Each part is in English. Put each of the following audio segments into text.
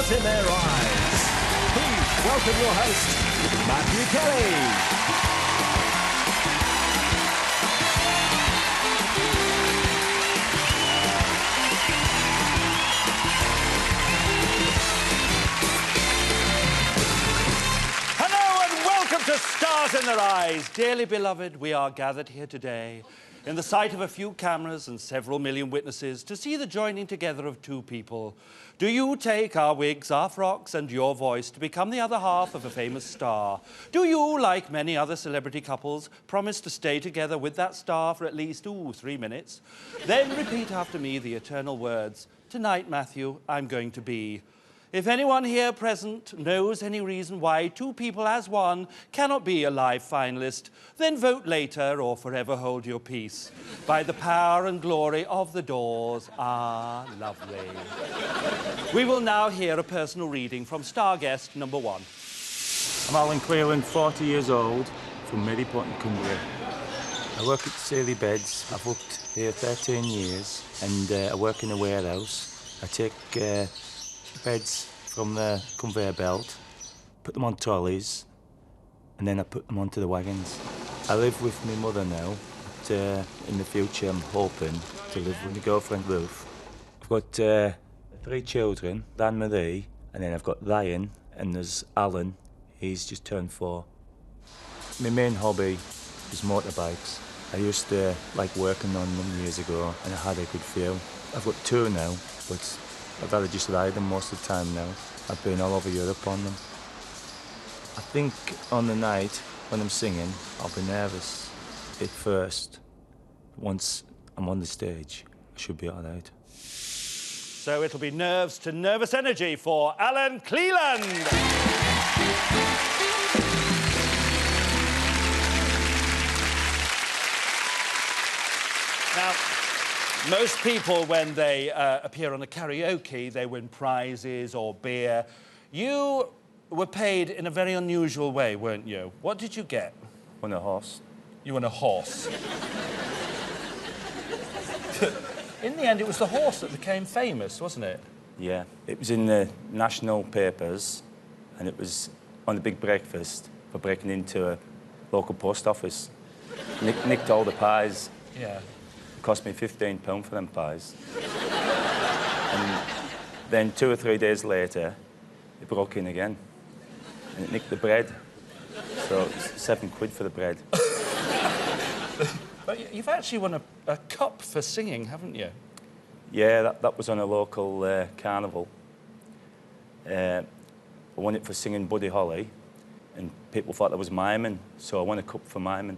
Stars in Their Eyes. Please welcome your host, Matthew Kelly. To Stars in Their Eyes. Dearly beloved, we are gathered here today in the sight of a few cameras and several million witnesses to see the joining together of two people. Do you take our wigs, our frocks and your voice to become the other half of a famous star? Do you, like many other celebrity couples, promise to stay together with that star for at least, 3 minutes? Then repeat after me the eternal words, "Tonight, Matthew, I'm going to be..." If anyone here present knows any reason why two people as one cannot be a live finalist, then vote later or forever hold your peace. By the power and glory of the doors. Ah, lovely. We will now hear a personal reading from star guest number 1. I'm Alan Cleland, 40 years old, from Maryport in Cumbria. I work at Sealy Beds. I've worked here 13 years and I work in a warehouse. I take beds from the conveyor belt, put them on trolleys, and then I put them onto the wagons. I live with my mother now, but in the future I'm hoping to live with my girlfriend Ruth. I've got 3 children, Anne-Marie, and then I've got Ryan, and there's Alan, he's just turned 4. My main hobby is motorbikes. I used to like working on them years ago, and I had a good feel. I've got 2 now, but I'd rather just ride them most of the time now. I've been all over Europe on them. I think on the night when I'm singing, I'll be nervous at first. Once I'm on the stage, I should be all right. So it'll be nerves to nervous energy for Alan Cleland. Now, most people, when they appear on a karaoke, they win prizes or beer. You were paid in a very unusual way, weren't you? What did you get? Won a horse. You won a horse. In the end, it was the horse that became famous, wasn't it? Yeah, it was in the national papers, and it was on the big breakfast for breaking into a local post office. Nicked all the pies. Yeah. It cost me £15 for them pies. And then 2 or 3 days later, it broke in again. And it nicked the bread. So it was £7 for the bread. But you've actually won a cup for singing, haven't you? Yeah, that was on a local carnival. I won it for singing Buddy Holly, and people thought that was miming, so I won a cup for miming.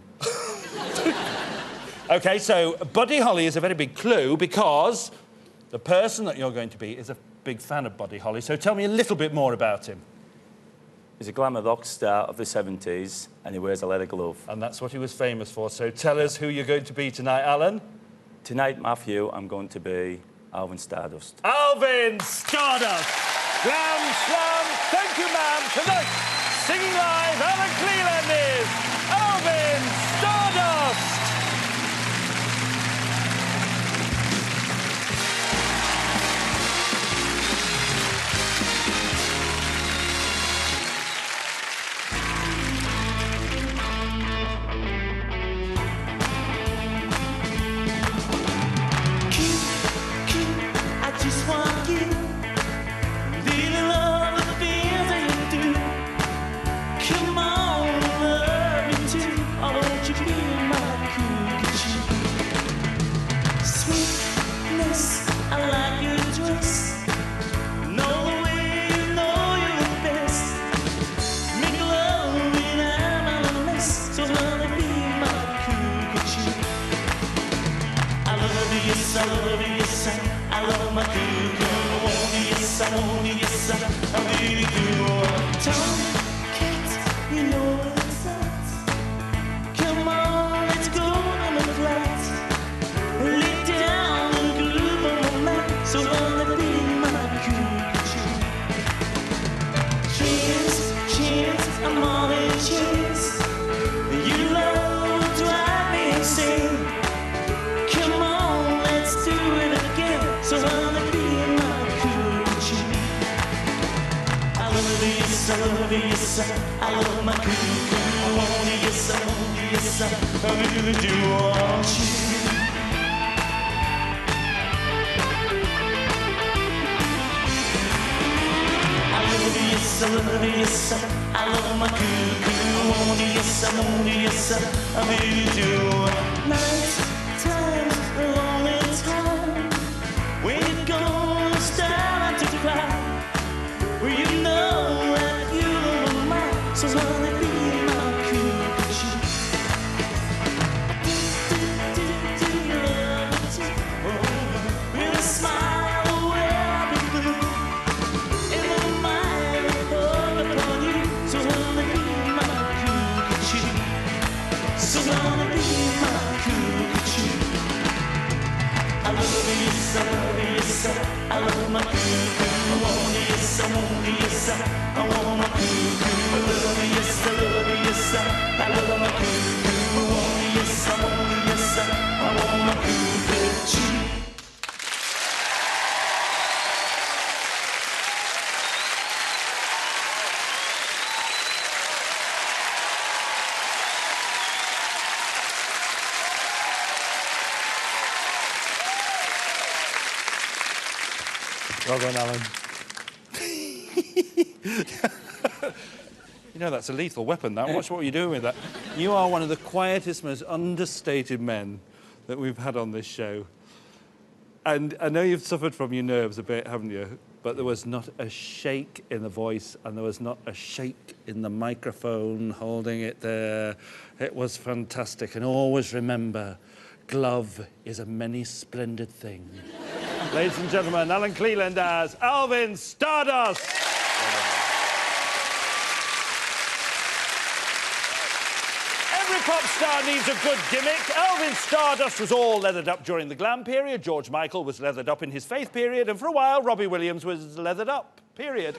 OK, so Buddy Holly is a very big clue because the person that you're going to be is a big fan of Buddy Holly. So tell me a little bit more about him. He's a glamour rock star of the 70s, and he wears a leather glove. And that's what he was famous for. So tell us who you're going to be tonight, Alan. Tonight, Matthew, I'm going to be Alvin Stardust. Alvin Stardust! Glam, slam, thank you, ma'am. Tonight, singing live, Alan Cleland is Alvin Stardust! I love my cuckoo. I want you, yes, I want you, yes, I really do. Tomcat, you know what's that? Come on, let's go on the flat. Lay down and groove on my mat. So wanna be my cuckoo. Cheers, cheers, I'm all in cheers. You love to drive me insane. Come on, let's do it again. So wanna be my coochie. yes, I love my cuckoo. I want you, yes, I want you, yes, I really do want you. Yes, I love you, yes, I love my cuckoo. I want you, yes, I want you, yes, I really do. Night time's a lonely time when you're gonna start to cry. Well, you know that you're mine, so wanna be my cuckoo. Do you love me too? Oh, with a smile where I'll be blue. In my mind, I fall upon you, so wanna be my cuckoo. So wanna be my cuckoo. I love you, yes, I love you, yes, I love my cuckoo. I want you, yes, I want you, yes, I want my cuckoo. I love you, yes, I love you, yes, I love my cuckoo. I want you, yes, I want you, yes, I want my cuckoo. Well done, Alan. You know, that's a lethal weapon, that. Watch what you're doing with that. You are one of the quietest, most understated men that we've had on this show. And I know you've suffered from your nerves a bit, haven't you? But there was not a shake in the voice, and there was not a shake in the microphone holding it there. It was fantastic. And always remember, glove is a many splendid thing. Ladies and gentlemen, Alan Cleland as Alvin Stardust. Every pop star needs a good gimmick. Alvin Stardust was all leathered up during the glam period. George Michael was leathered up in his faith period. And for a while, Robbie Williams was leathered up, period.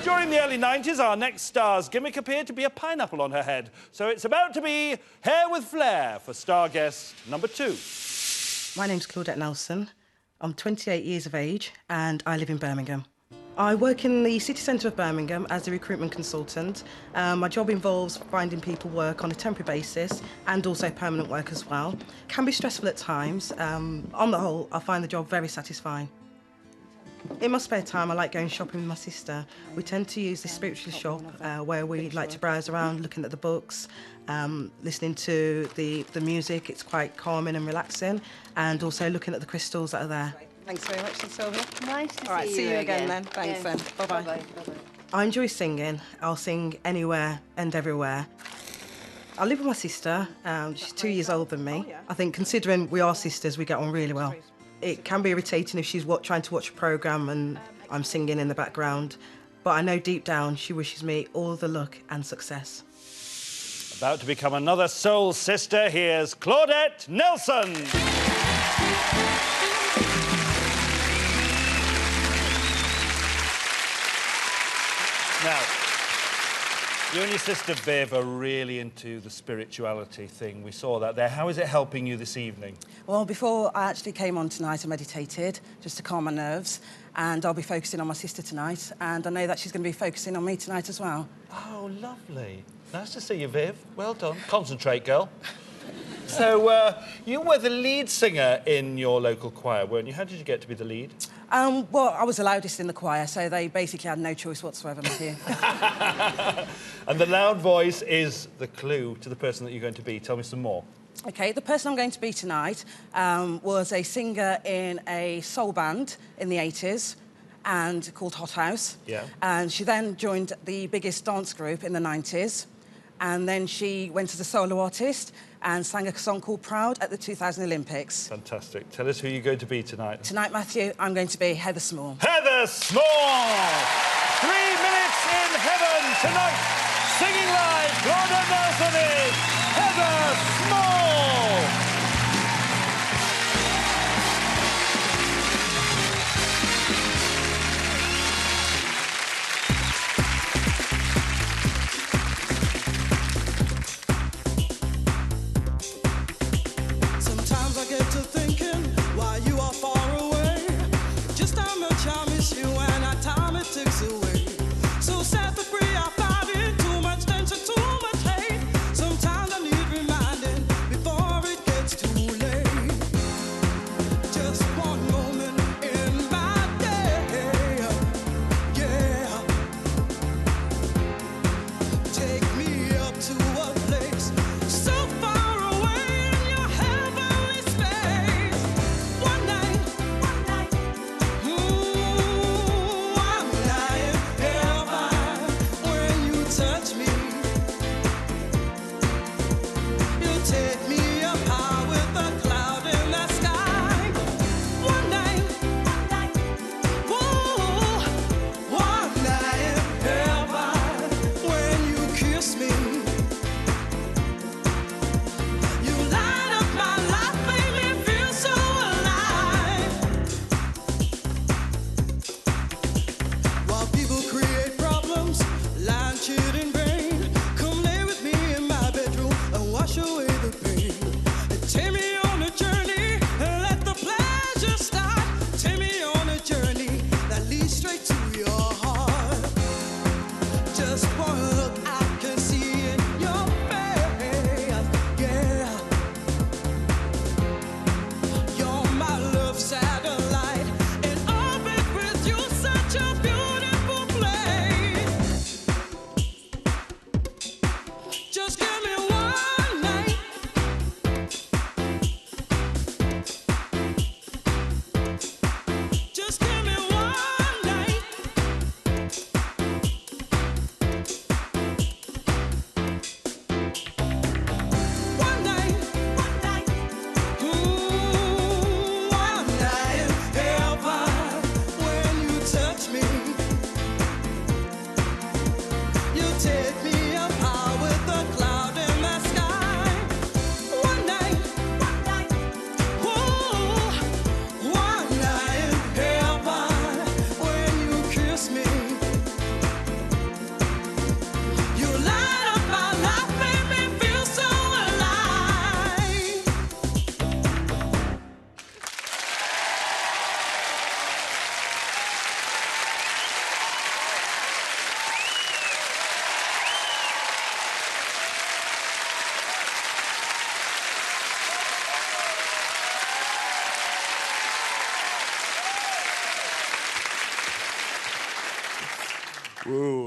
During the early 90s, our next star's gimmick appeared to be a pineapple on her head. So it's about to be hair with flair for star guest number 2. My name's Claudette Nelson. I'm 28 years of age and I live in Birmingham. I work in the city centre of Birmingham as a recruitment consultant. My job involves finding people work on a temporary basis and also permanent work as well. Can be stressful at times. On the whole, I find the job very satisfying. In my spare time, I like going shopping with my sister. We tend to use this spiritual shop where we like to browse around, looking at the books, listening to the music. It's quite calming and relaxing, and also looking at the crystals that are there. Thanks very much, Sylvia. Nice to All right, see you again then. Thanks Yeah. then. Bye-bye. Bye-bye. I enjoy singing. I'll sing anywhere and everywhere. I live with my sister. She's 2 years older than me. I think considering we are sisters, we get on really well. It can be irritating if she's trying to watch a programme and I'm singing in the background, but I know deep down she wishes me all the luck and success. About to become another soul sister, here's Claudette Nelson. Now, you and your sister Viv are really into the spirituality thing. We saw that there. How is it helping you this evening? Well, before I actually came on tonight, I meditated just to calm my nerves, and I'll be focusing on my sister tonight, and I know that she's going to be focusing on me tonight as well. Oh, lovely. Nice to see you, Viv. Well done. Concentrate, girl. So, you were the lead singer in your local choir, weren't you? How did you get to be the lead? Well, I was the loudest in the choir, so they basically had no choice whatsoever, Matthew. And the loud voice is the clue to the person that you're going to be. Tell me some more. OK, the person I'm going to be tonight was a singer in a soul band in the 80s and called Hot House. Yeah. And she then joined the biggest dance group in the 90s. And then she went as a solo artist and sang a song called Proud at the 2000 Olympics. Fantastic. Tell us who you're going to be tonight. Tonight, Matthew, I'm going to be Heather Small. Heather Small! 3 minutes in heaven tonight. Singing live, Claudette Nelson is Heather Small! Sometimes I get to thinking while you are far away, just how much I miss you and how time it ticks away. So set the free, I fly into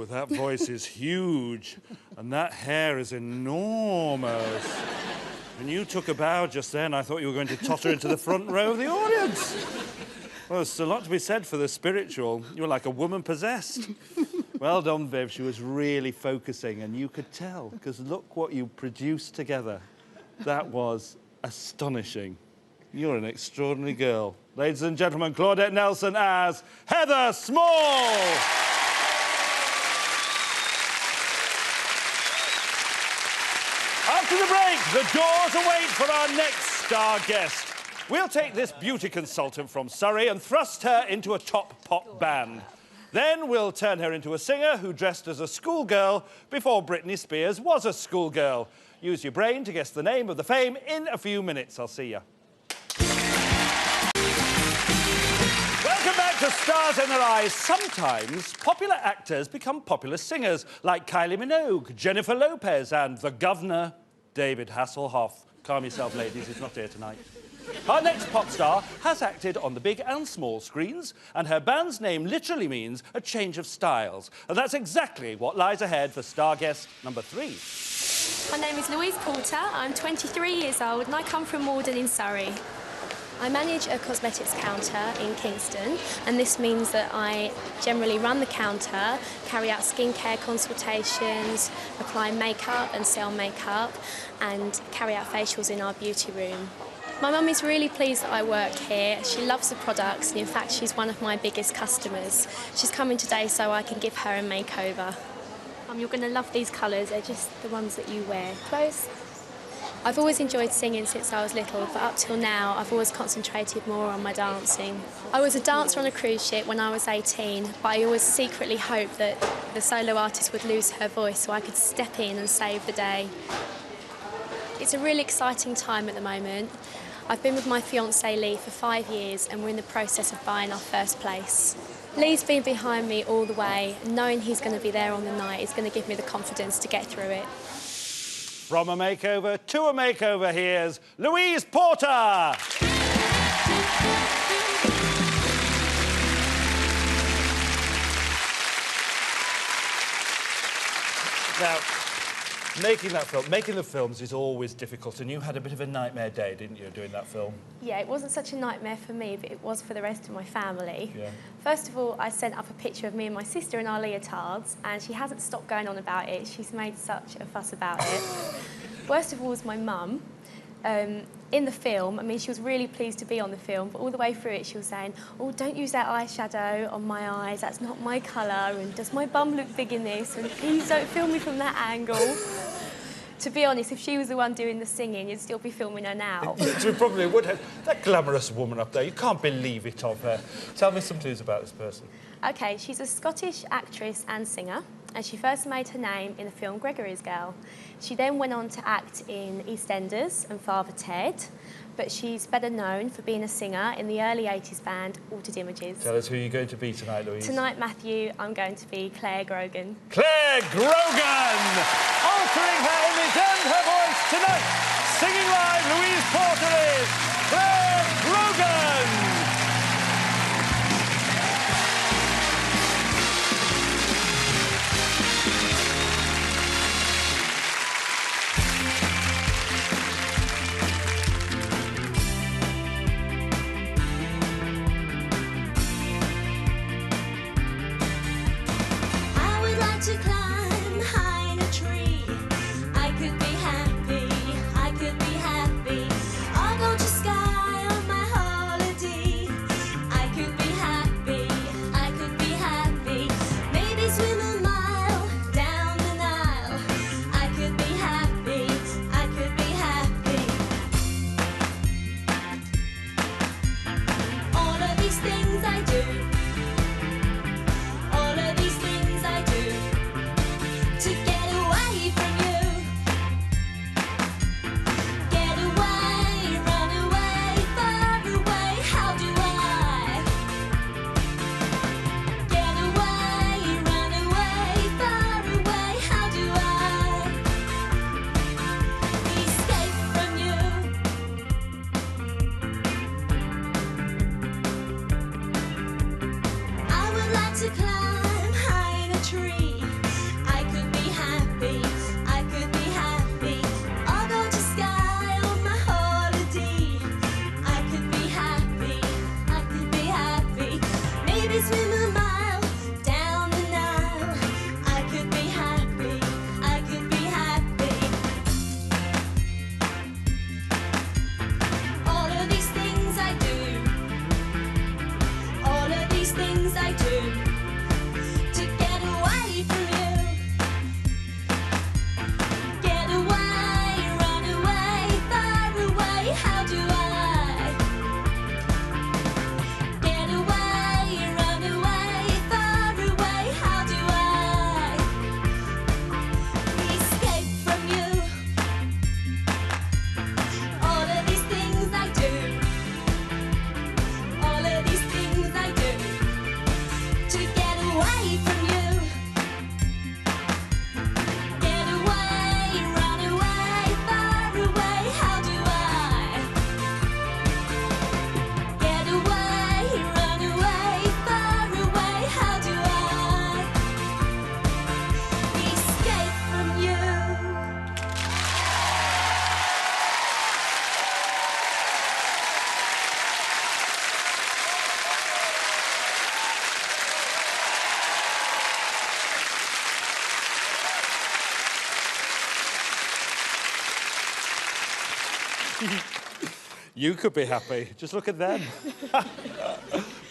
Oh, that voice is huge, and that hair is enormous. When you took a bow just then, I thought you were going to totter into the front row of the audience. Well, there's a lot to be said for the spiritual. You were like a woman possessed. Well done, Viv. She was really focusing, and you could tell, because look what you produced together. That was astonishing. You're an extraordinary girl. Ladies and gentlemen, Claudette Nelson as Heather Small. After the break, the doors await for our next star guest. We'll take this beauty consultant from Surrey and thrust her into a top pop band. Then we'll turn her into a singer who dressed as a schoolgirl before Britney Spears was a schoolgirl. Use your brain to guess the name of the fame in a few minutes. I'll see you. Welcome back to Stars in Their Eyes. Sometimes popular actors become popular singers, like Kylie Minogue, Jennifer Lopez and the Governor, David Hasselhoff. Calm yourself, ladies, he's not here tonight. Our next pop star has acted on the big and small screens, and her band's name literally means a change of styles. And that's exactly what lies ahead for star guest number 3. My name is Louise Porter. I'm 23 years old and I come from Morden in Surrey. I manage a cosmetics counter in Kingston, and this means that I generally run the counter, carry out skincare consultations, apply makeup and sell makeup, and carry out facials in our beauty room. My mum is really pleased that I work here. She loves the products, and in fact she's one of my biggest customers. She's coming today so I can give her a makeover. You're going to love these colours, they're just the ones that you wear. Close. I've always enjoyed singing since I was little, but up till now I've always concentrated more on my dancing. I was a dancer on a cruise ship when I was 18, but I always secretly hoped that the solo artist would lose her voice so I could step in and save the day. It's a really exciting time at the moment. I've been with my fiancé Lee for 5 years and we're in the process of buying our first place. Lee's been behind me all the way, and knowing he's going to be there on the night is going to give me the confidence to get through it. From a makeover to a makeover, here's Louise Porter. Now, making the films is always difficult, and you had a bit of a nightmare day, didn't you, doing that film? Yeah, it wasn't such a nightmare for me, but it was for the rest of my family. Yeah. First of all, I sent up a picture of me and my sister in our leotards, and she hasn't stopped going on about it. She's made such a fuss about it. Worst of all was my mum. In the film, I mean, she was really pleased to be on the film, but all the way through it, she was saying, "Oh, don't use that eyeshadow on my eyes, that's not my colour, and does my bum look big in this, and please don't film me from that angle." To be honest, if she was the one doing the singing, you'd still be filming her now. You probably would have. That glamorous woman up there, you can't believe it of her. Tell me some clues about this person. OK, she's a Scottish actress and singer, and she first made her name in the film Gregory's Girl. She then went on to act in EastEnders and Father Ted, but she's better known for being a singer in the early 80s band Altered Images. Tell us who you're going to be tonight, Louise. Tonight, Matthew, I'm going to be Claire Grogan. Claire Grogan! Altering her image and her voice tonight. Singing live, Louise Porter is Claire Grogan! To climb high in a tree, I could be happy, I You could be happy. Just look at them.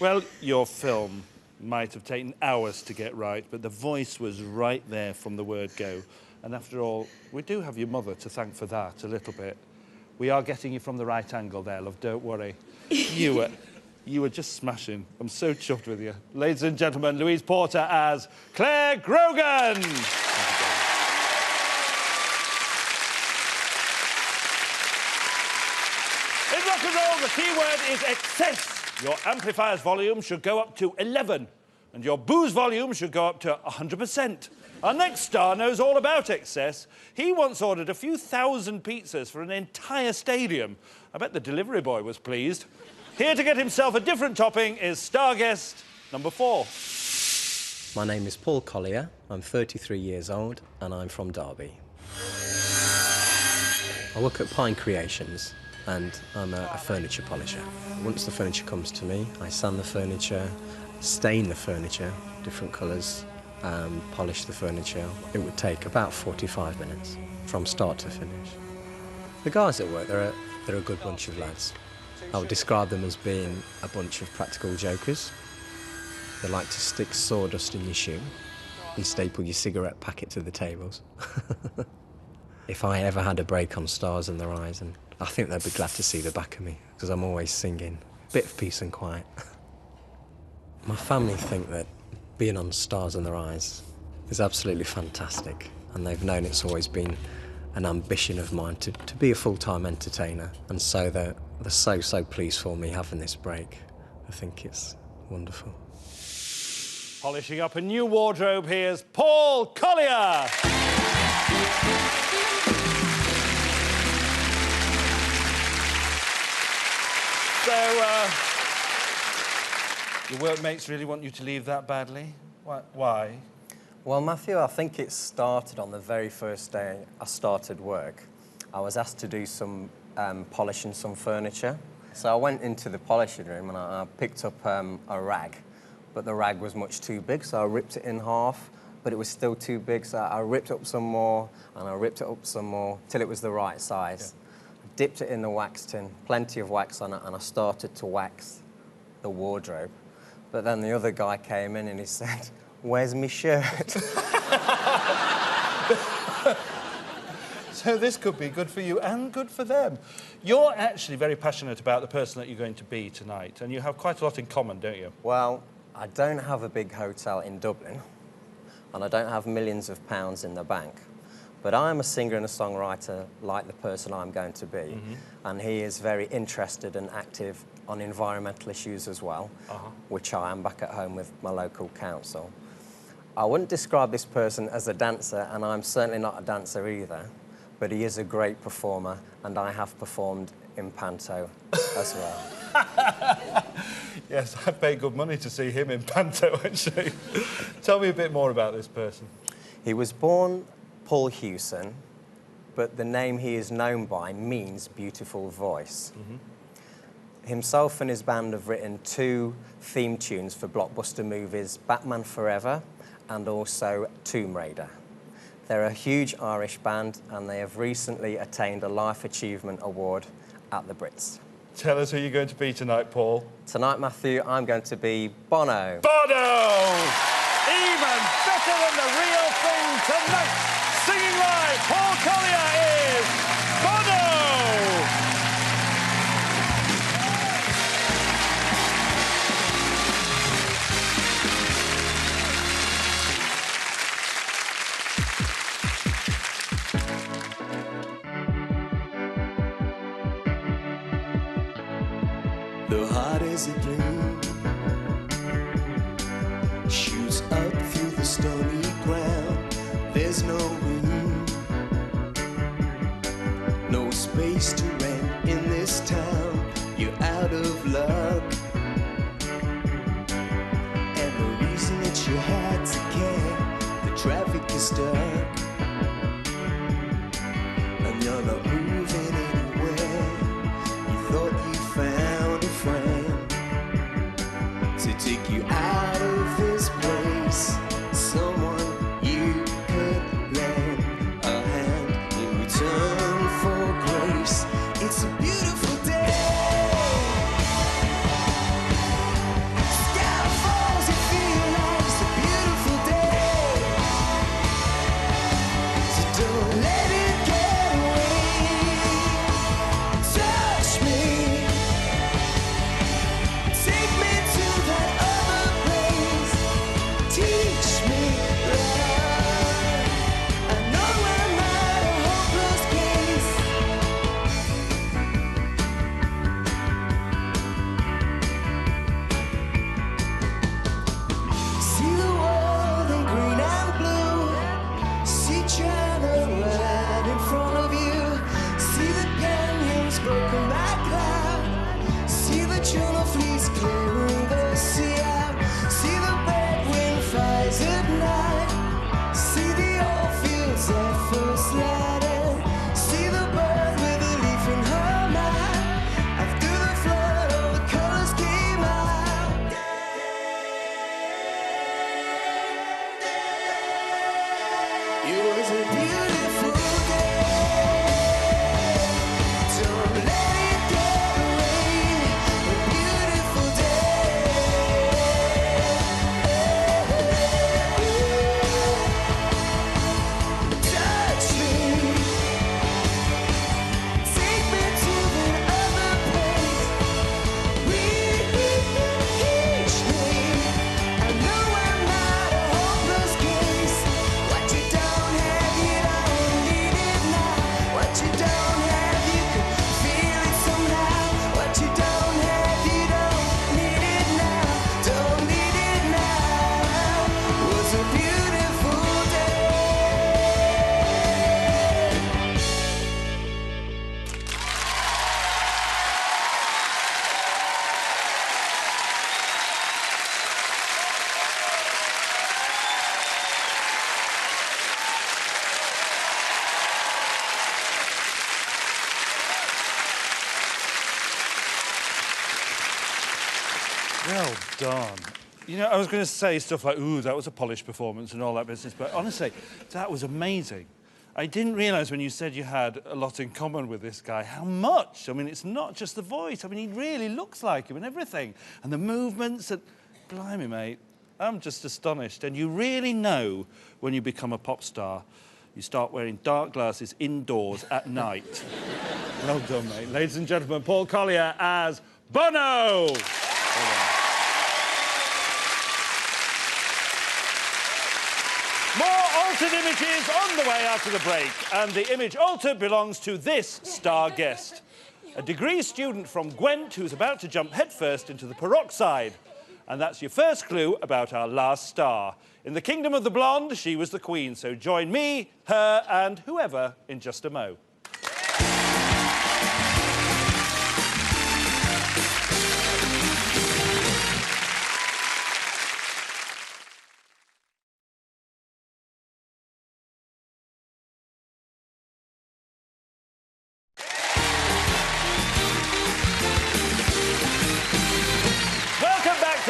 Well, your film might have taken hours to get right, but the voice was right there from the word go. And after all, we do have your mother to thank for that a little bit. We are getting you from the right angle there, love, don't worry. You were just smashing. I'm so chuffed with you. Ladies and gentlemen, Louise Porter as Claire Grogan. In rock and roll, the key word is excess. Your amplifier's volume should go up to 11, and your booze volume should go up to 100%. Our next star knows all about excess. He once ordered a few thousand pizzas for an entire stadium. I bet the delivery boy was pleased. Here to get himself a different topping is star guest number 4. My name is Paul Collier. I'm 33 years old and I'm from Derby. I work at Pine Creations and I'm a furniture polisher. Once the furniture comes to me, I sand the furniture, stain the furniture, different colours, polish the furniture. It would take about 45 minutes from start to finish. The guys at work, they're a good bunch of lads. I would describe them as being a bunch of practical jokers. They like to stick sawdust in your shoe and staple your cigarette packet to the tables. If I ever had a break on Stars in Their Eyes, and I think they'd be glad to see the back of me, because I'm always singing. Bit of peace and quiet. My family think that being on Stars in Their Eyes is absolutely fantastic, and they've known it's always been an ambition of mine to be a full-time entertainer, and so they're so pleased for me having this break. I think it's wonderful. Polishing up a new wardrobe, here's Paul Collier. So, your workmates really want you to leave that badly? Why? Well, Matthew, I think it started on the very first day I started work. I was asked to do some polishing some furniture. So I went into the polishing room and I picked up a rag, but the rag was much too big, so I ripped it in half, but it was still too big, so I ripped up some more, and I ripped it up some more, till it was the right size. Yeah. Dipped it in the wax tin, plenty of wax on it, and I started to wax the wardrobe. But then the other guy came in and he said, "Where's my shirt?" So this could be good for you and good for them. You're actually very passionate about the person that you're going to be tonight, and you have quite a lot in common, don't you? Well, I don't have a big hotel in Dublin, and I don't have millions of pounds in the bank, but I'm a singer and a songwriter like the person I'm going to be, and he is very interested and active on environmental issues as well, which I am back at home with my local council. I wouldn't describe this person as a dancer, and I'm certainly not a dancer either, but he is a great performer, and I have performed in Panto as well. Yes, I paid good money to see him in Panto, actually. Tell me a bit more about this person. He was born Paul Hewson, but the name he is known by means beautiful voice. Himself and his band have written 2 theme tunes for blockbuster movies, Batman Forever and also Tomb Raider. They're a huge Irish band, and they have recently attained a Life Achievement Award at the Brits. Tell us who you're going to be tonight, Paul. Tonight, Matthew, I'm going to be Bono. Bono! Even better than the real thing tonight. Singing live, Paul Collier is Bono! The heart is a dream, shoots up through the stony ground. There's no room, no space to rent in this town. You're out of luck, and the reason that you had to care, the traffic is stuck, and you're not moving anywhere. You thought you found a friend to take you out of this place, someone you could lend a hand in return for grace. It's a beautiful don't have, you can feel it somehow. What you don't have, you don't need it now. Don't need it now. It was a beautiful day. Well done. You know, I was going to say stuff like, ooh, that was a polished performance and all that business, but honestly, that was amazing. I didn't realise when you said you had a lot in common with this guy, how much. I mean, it's not just the voice. I mean, he really looks like him and everything. And the movements and... Blimey, mate, I'm just astonished. And you really know when you become a pop star, you start wearing dark glasses indoors at night. Well done, mate. Ladies and gentlemen, Paul Collier as Bono! Well done. More altered images on the way after the break. And the image altered belongs to this star guest. A degree student from Gwent who's about to jump headfirst into the peroxide. And that's your first clue about our last star. In the kingdom of the blonde, she was the queen. So join me, her, and whoever in just a mo.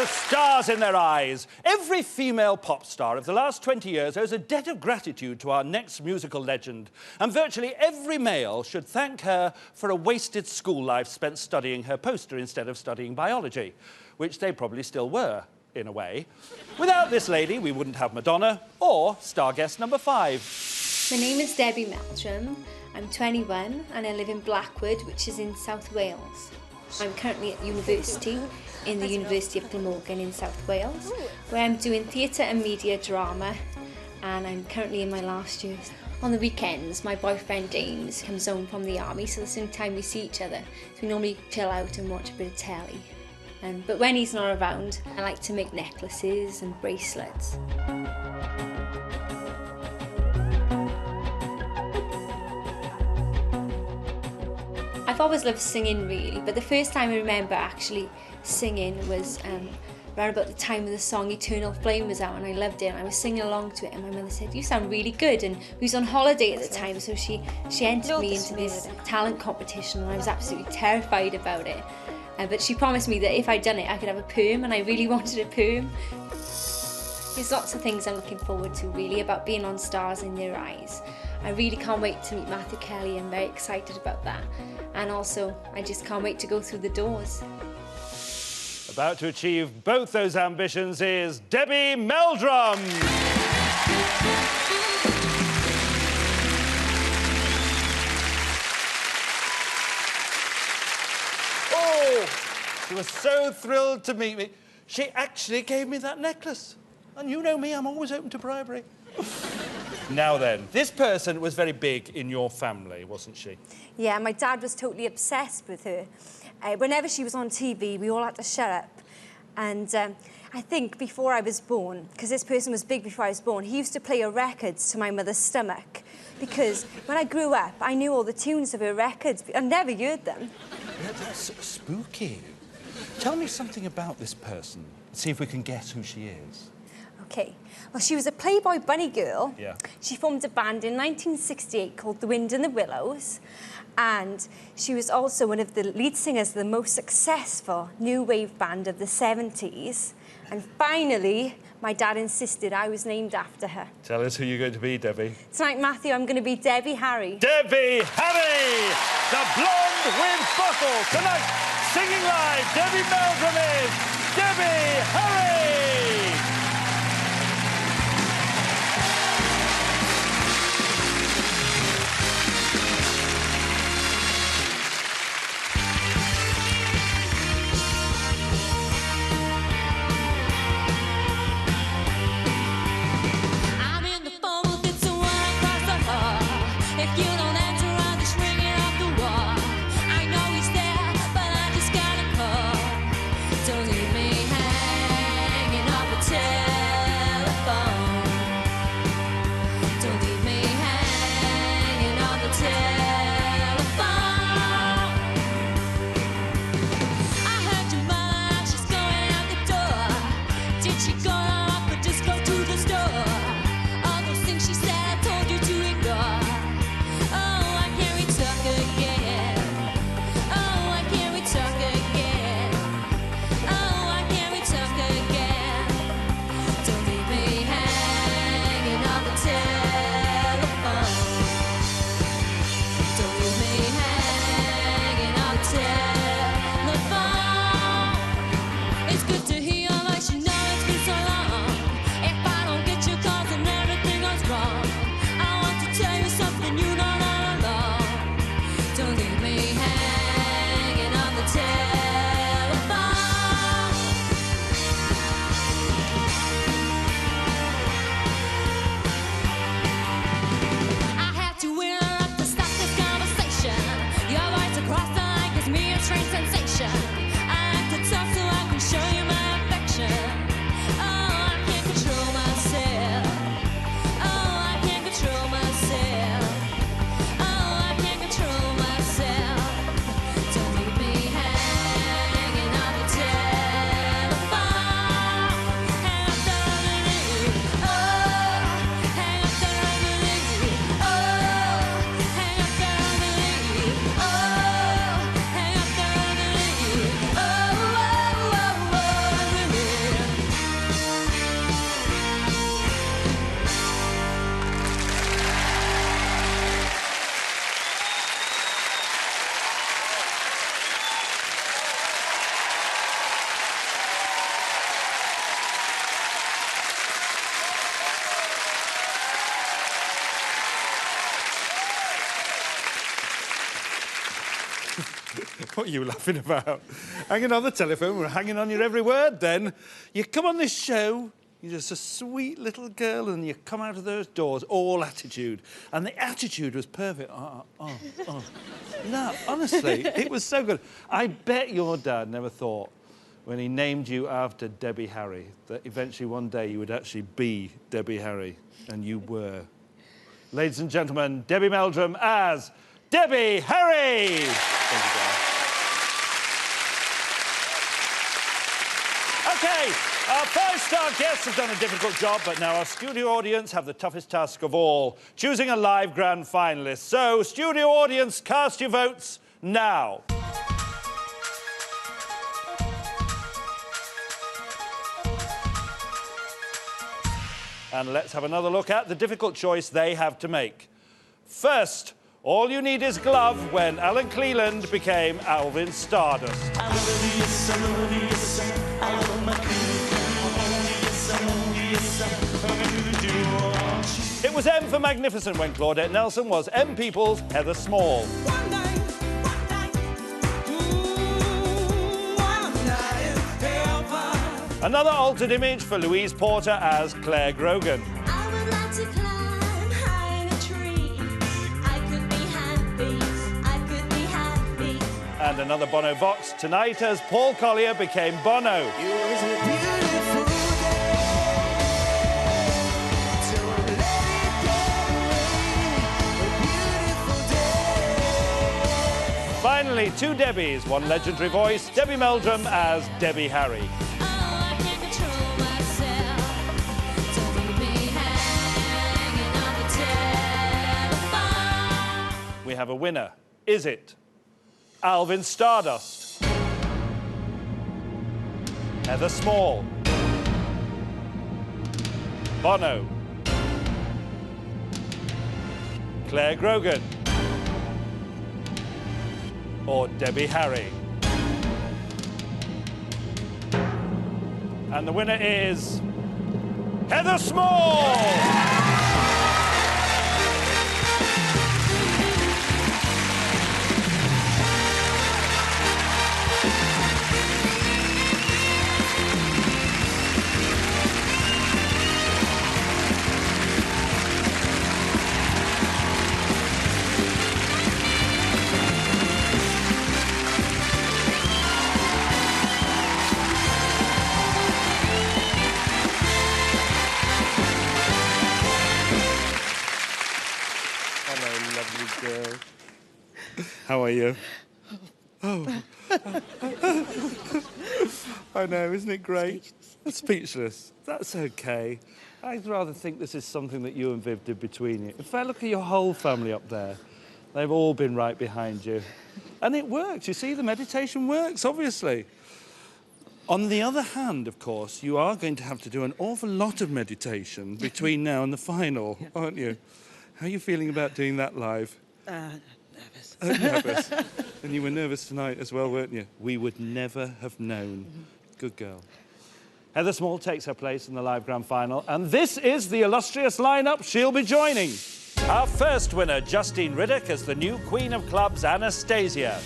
Stars in their eyes. Every female pop star of the last 20 years owes a debt of gratitude to our next musical legend. And virtually every male should thank her for a wasted school life spent studying her poster instead of studying biology, which they probably still were, in a way. Without this lady, we wouldn't have Madonna or star guest number 5. My name is Debbie Meldrum. I'm 21 and I live in Blackwood, which is in South Wales. I'm currently at university in the University of Glamorgan in South Wales, where I'm doing theatre and media drama, and I'm currently in my last year. On the weekends, my boyfriend James comes home from the army, so that's the only time we see each other. So we normally chill out and watch a bit of telly. But when he's not around, I like to make necklaces and bracelets. I've always loved singing really, but the first time I remember actually singing was around about the time of the song Eternal Flame was out, and I loved it and I was singing along to it, and my mother said, you sound really good, and we was on holiday at the time, so she entered me into this talent competition and I was absolutely terrified about it, but she promised me that if I'd done it I could have a perm, and I really wanted a perm. There's lots of things I'm looking forward to really about being on Stars in Their Eyes. I really can't wait to meet Matthew Kelly. I'm very excited about that. And also, I just can't wait to go through the doors. About to achieve both those ambitions is Debbie Meldrum. Oh, she was so thrilled to meet me. She actually gave me that necklace. And you know me, I'm always open to bribery. Now then, this person was very big in your family, wasn't she? Yeah, my dad was totally obsessed with her. Whenever she was on TV, we all had to shut up. And I think before I was born, because this person was big before I was born, he used to play her records to my mother's stomach. Because when I grew up, I knew all the tunes of her records. I've never heard them. Yeah, that's spooky. Tell me something about this person. See if we can guess who she is. Okay. Well, she was a Playboy bunny girl. Yeah. She formed a band in 1968 called The Wind and the Willows. And she was also one of the lead singers of the most successful new wave band of the 70s. And finally, my dad insisted I was named after her. Tell us who you're going to be, Debbie. Tonight, Matthew, I'm going to be Debbie Harry. Debbie Harry! The blonde with buckle. Tonight, singing live, Debbie Meldrum is Debbie Harry! I'm in the phone, it's a one across the hall. If you don't answer, I'll just ring What are you laughing about? Hanging on the telephone, we're hanging on your every word then. You come on this show, you're just a sweet little girl, and you come out of those doors, all attitude. And the attitude was perfect. No, honestly, it was so good. I bet your dad never thought, when he named you after Debbie Harry, that eventually one day you would actually be Debbie Harry, and you were. Ladies and gentlemen, Debbie Meldrum as Debbie Harry! Thank you, Dad. OK, our five-star guests have done a difficult job, but now our studio audience have the toughest task of all, choosing a live grand finalist. So, studio audience, cast your votes now. And let's have another look at the difficult choice they have to make. First, All You Need Is Glove when Alan Cleland became Alvin Stardust. It was M for Magnificent when Claudette Nelson was M People's Heather Small. Another altered image for Louise Porter as Claire Grogan. I would like to climb high in a tree. I could be happy, I could be happy. And another Bono Vox tonight as Paul Collier became Bono. It was a beautiful day, so let it get away. A beautiful day. Finally, two Debbies, one legendary voice, Debbie Meldrum as Debbie Harry. We have a winner. Is it Alvin Stardust, Heather Small, Bono, Claire Grogan, or Debbie Harry? And the winner is Heather Small! Girl. How are you? Oh. I know, isn't it great? Speechless. That's okay. I'd rather think this is something that you and Viv did between you. In fact, look at your whole family up there. They've all been right behind you. And it works. You see, the meditation works, obviously. On the other hand, of course, you are going to have to do an awful lot of meditation between now and the final, aren't you? How are you feeling about doing that live? Nervous. Nervous. And you were nervous tonight as well, weren't you? We would never have known. Good girl. Heather Small takes her place in the live grand final, and this is the illustrious lineup she'll be joining. Our first winner, Justine Riddoch, as the new Queen of Clubs, Anastasia.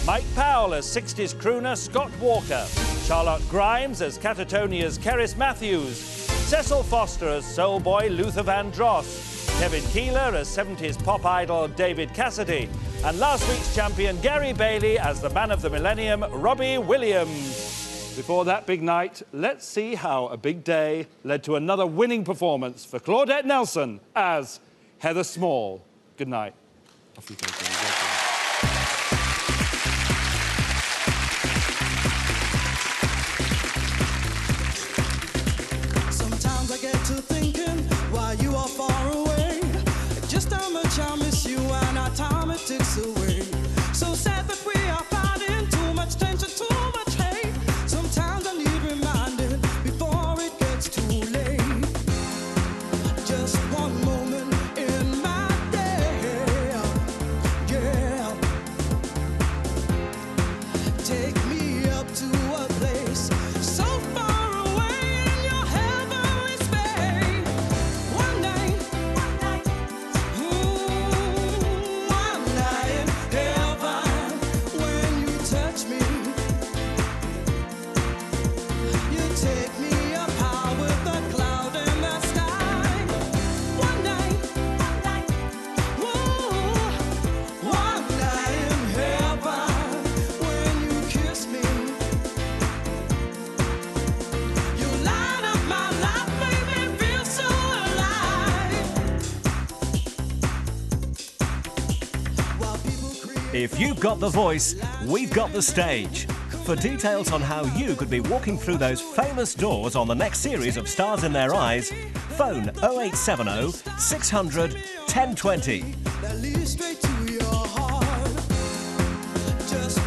Mike Powell as 60s crooner, Scott Walker. Charlotte Grimes as Catatonia's Cerys Matthews. Cecil Foster as soul boy, Luther Vandross. Kevin Keeler as 70s pop idol David Cassidy, and last week's champion Gary Bailey as the man of the millennium Robbie Williams. Before that big night, let's see how a big day led to another winning performance for Claudette Nelson as Heather Small. Good night. Off you go, Jenny. Sometimes I get to thinking while you are far away, just how much I miss you and our time it ticks away. So sad that we are finding too much tension, too much hate. Sometimes I need reminding before it gets too late. Just one moment in my day, If you've got the voice, we've got the stage. For details on how you could be walking through those famous doors on the next series of Stars in Their Eyes, phone 0870 600 1020. That leads straight to your heart. Just